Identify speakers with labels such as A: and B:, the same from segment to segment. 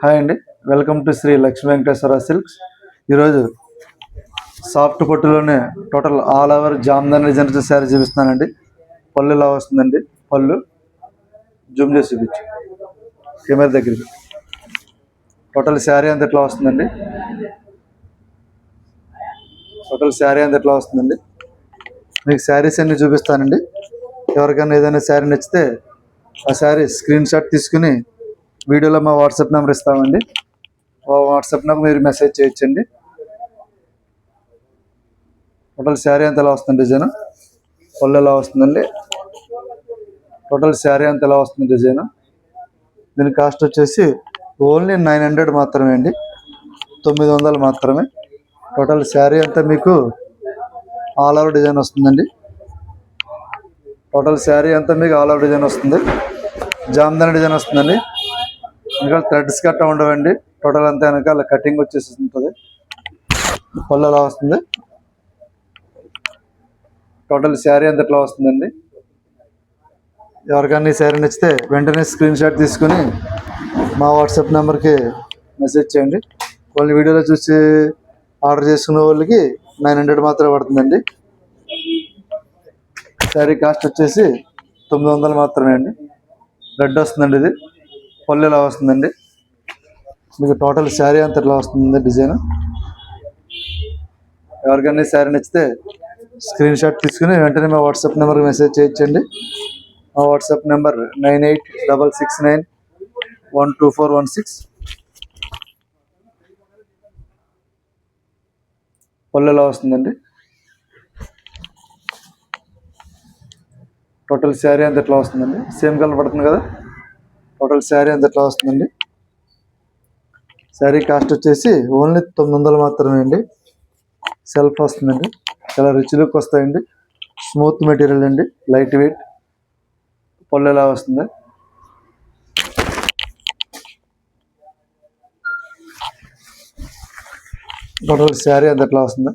A: Hi అండి, welcome to Shri Lakshmi Venkateswara silks. ఈరోజు soft పట్టులోనే total all over Jamdani designs sari చూపిస్తున్నానండి. పళ్ళు ఇలా వస్తుందండి. పళ్ళు జూమ్ చేసి చూపించు కెమెరా దగ్గరికి. టోటల్ శారీ అంత ఎట్లా వస్తుందండి. మీకు శారీస్ అన్ని చూపిస్తానండి. ఎవరికైనా ఏదైనా శారీ నచ్చితే ఆ శారీ స్క్రీన్ షాట్ తీసుకుని వీడియోలో మా వాట్సాప్ నెంబర్ ఇస్తామండి. వాట్సాప్ నెంబర్ మీరు మెసేజ్ చేయొచ్చండి. టోటల్ శారీ అంత ఎలా వస్తుంది డిజైన్, పళ్ళు ఎలా వస్తుందండి. టోటల్ శారీ అంత ఎలా వస్తుంది డిజైన్. దీని కాస్ట్ వచ్చేసి ఓన్లీ 900 మాత్రమే అండి, 900 మాత్రమే. టోటల్ శారీ అంతా మీకు ఆల్ ఓవర్ డిజైన్ వస్తుందండి. జామ్దాని డిజైన్ వస్తుందండి. ఇంకా థ్రెడ్స్ కట్ట ఉండవండి. టోటల్ అంతా వెనకాల కటింగ్ వచ్చేసి ఉంటుంది. పళ్ళు ఎలా వస్తుంది. టోటల్ శారీ అంత ఎట్లా వస్తుందండి. ఎవరికైనా ఈ శారీ నచ్చితే వెంటనే స్క్రీన్ షాట్ తీసుకుని మా వాట్సాప్ నెంబర్కి మెసేజ్ చేయండి. వాళ్ళని వీడియోలో చూసి ఆర్డర్ చేసుకునే వాళ్ళకి 900 మాత్రమే పడుతుందండి. శారీ కాస్ట్ వచ్చేసి 900 మాత్రమే అండి. రెడ్ వస్తుందండి. ఇది పళ్ళు ఎలా వస్తుందండి. మీకు టోటల్ శారీ అంత ఎట్లా వస్తుంది డిజైన్. ఎవరికైనా శారీ నచ్చితే స్క్రీన్ షాట్ తీసుకుని వెంటనే మా వాట్సాప్ నెంబర్కి మెసేజ్ చేయొచ్చండి. మా వాట్సాప్ నెంబర్ 9866912416. పళ్ళు ఎలా వస్తుందండి. టోటల్ శారీ అంత ఎట్లా వస్తుందండి. సేమ్ కలర్ పడుతుంది కదా. టోటల్ శారీ అంత ఎట్లా వస్తుందండి. శారీ కాస్ట్ వచ్చేసి ఓన్లీ 900 మాత్రమే అండి. సెల్ఫ్ వస్తుందండి. చాలా రిచ్ లుక్ వస్తాయండి. స్మూత్ మెటీరియల్ అండి, లైట్ వెయిట్. పళ్ళు ఎలా వస్తుంది. టోటల్ శారీ అంత ఎట్లా వస్తుంది.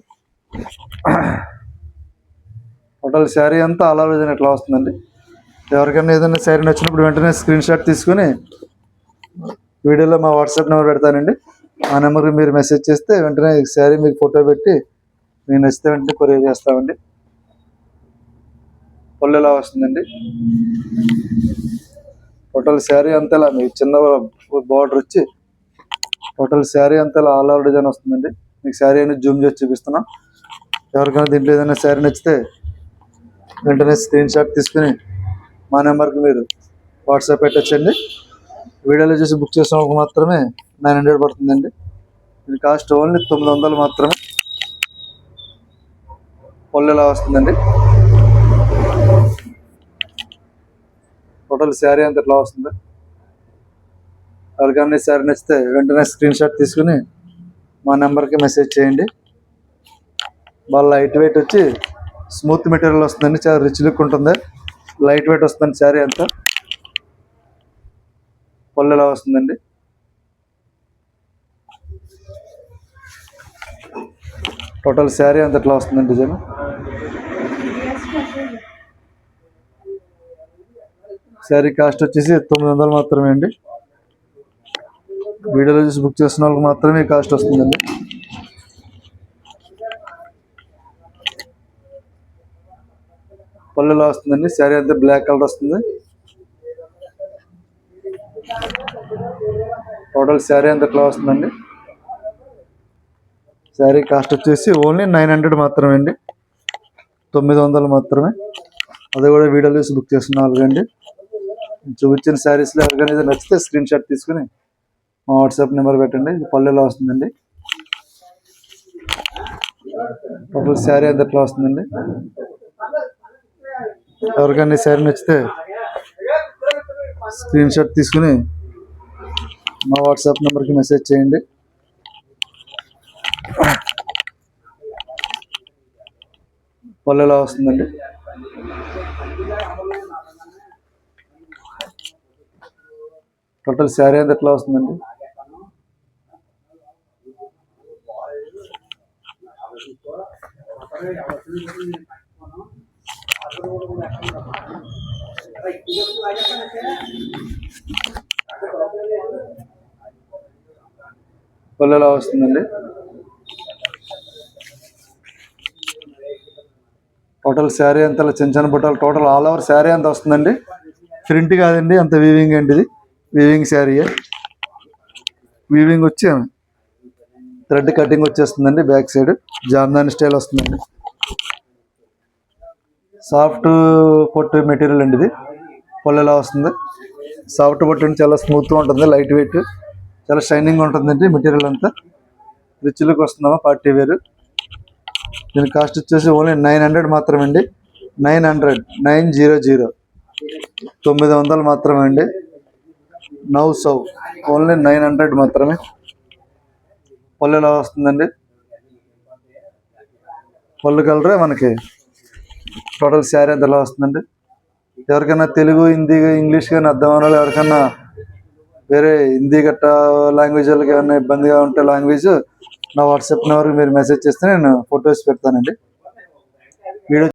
A: టోటల్ శారీ అంతా ఆల్ ఓవర్ ఎట్లా వస్తుందండి. ఎవరికైనా ఏదైనా శారీ నచ్చినప్పుడు వెంటనే స్క్రీన్ షాట్ తీసుకుని వీడియోలో మా వాట్సాప్ నెంబర్ పెడతానండి. ఆ నెంబర్కి మీరు మెసేజ్ చేస్తే వెంటనే శారీ మీకు ఫోటో పెట్టి మీకు నచ్చితే వెంటనే కొరియర్ చేస్తామండి. పళ్ళు ఎలా వస్తుందండి. టోటల్ శారీ అంతా ఇలా మీకు చిన్న బార్డర్ వచ్చి టోటల్ శారీ అంతా ఇలా ఆల్ ఓవర్ డిజైన్ వస్తుందండి. మీకు శారీ అనేది జూమ్ చేసి చూపిస్తున్నాం. ఎవరికైనా దీంట్లో ఏదైనా శారీ నచ్చితే వెంటనే స్క్రీన్ షాట్ తీసుకుని మా నెంబర్కి మీరు వాట్సాప్ పెట్టచ్చండి. వీడియోలో చూసి బుక్ చేసిన వాళ్ళకి మాత్రమే 900 పడుతుందండి. దీని కాస్ట్ ఓన్లీ 900 మాత్రమే. పళ్ళు ఎలా వస్తుందండి. టోటల్ శారీ అంత ఎట్లా వస్తుంది. ఎవరికైనా శారీ నచ్చితే వెంటనే స్క్రీన్ షాట్ తీసుకుని మా నెంబర్కి మెసేజ్ చేయండి. బాగా లైట్ వెయిట్ వచ్చి స్మూత్ మెటీరియల్ వస్తుందండి. చాలా రిచ్ లుక్ ఉంటుంది. లైట్ వెయిట్ వస్తుందండి శారీ అంతా. పళ్ళు ఎలా వస్తుందండి. టోటల్ శారీ అంత ఎట్లా వస్తుందండి డిజైన్. శారీ కాస్ట్ వచ్చేసి 900 మాత్రమే అండి. వీడియోలో చూసి బుక్ చేసిన వాళ్ళకి మాత్రమే ఈ కాస్ట్ వస్తుందండి. పళ్ళు ఎలా వస్తుందండి. శారీ అంతా బ్లాక్ కలర్ వస్తుంది. టోటల్ శారీ అంతా ఎట్లా వస్తుందండి. శారీ కాస్ట్ వచ్చేసి ఓన్లీ 900 మాత్రమే అండి, 900 మాత్రమే. అది కూడా వీడియో చూసి బుక్ చేస్తున్న వాళ్ళకండి. చూపించిన శారీస్లో ఎవరికైనా నచ్చితే స్క్రీన్ షాట్ తీసుకుని మా వాట్సాప్ నెంబర్ పెట్టండి. పళ్ళు ఎలా వస్తుందండి. టోటల్ శారీ అంతా ఎట్లా వస్తుందండి. ఎవరికైనా శారీ నచ్చితే స్క్రీన్ షాట్ తీసుకుని మా వాట్సాప్ నెంబర్కి మెసేజ్ చేయండి. పళ్ళు ఎలా వస్తుందండి. టోటల్ శారీ అంతా ఎట్లా వస్తుందండి. పళ్ళు ఇలా వస్తుందండి. టోటల్ శారీ అంతా ఇలా చిన్న చిన్న బుట్టలు, టోటల్ ఆల్ ఓవర్ శారీ అంతా వస్తుందండి. ప్రింట్ కాదండి, అంత వీవింగ్ అండి. ఇది వీవింగ్ శారీయే. వీవింగ్ వచ్చి థ్రెడ్ కటింగ్ వచ్చేస్తుందండి. బ్యాక్ సైడ్ జామ్దాని స్టైల్ వస్తుందండి. సాఫ్ట్ పొట్టు మెటీరియల్ అండి ఇది. పళ్ళు ఇలా వస్తుంది. సాఫ్ట్ పొట్టు అండి, చాలా స్మూత్గా ఉంటుంది, లైట్ వెయిట్, చాలా షైనింగ్ ఉంటుందండి. మెటీరియల్ అంతా రిచ్ లుక్ వస్తుందమ్మా, పార్టీ వేర్. దీని కాస్ట్ వచ్చేసి ఓన్లీ 900 మాత్రమే అండి. 900 900 మాత్రమే అండి. నౌ సౌ ఓన్లీ 900 మాత్రమే. పళ్ళు ఎలా వస్తుందండి. పళ్ళు కలరే మనకి టోటల్ శారీ అంతా ఎలా వస్తుందండి. ఎవరికైనా తెలుగు, హిందీ, ఇంగ్లీష్ కానీ అర్థం అవ్వాలి, ఎవరికైనా వేరే హిందీ గట్ట లాంగ్వేజ్ వాళ్ళకి ఏమైనా ఇబ్బందిగా ఉంటే లాంగ్వేజ్, నా వాట్సాప్ నెంబర్కి మీరు మెసేజ్ చేస్తే నేను ఫొటోస్ పెడతానండి. వీడియో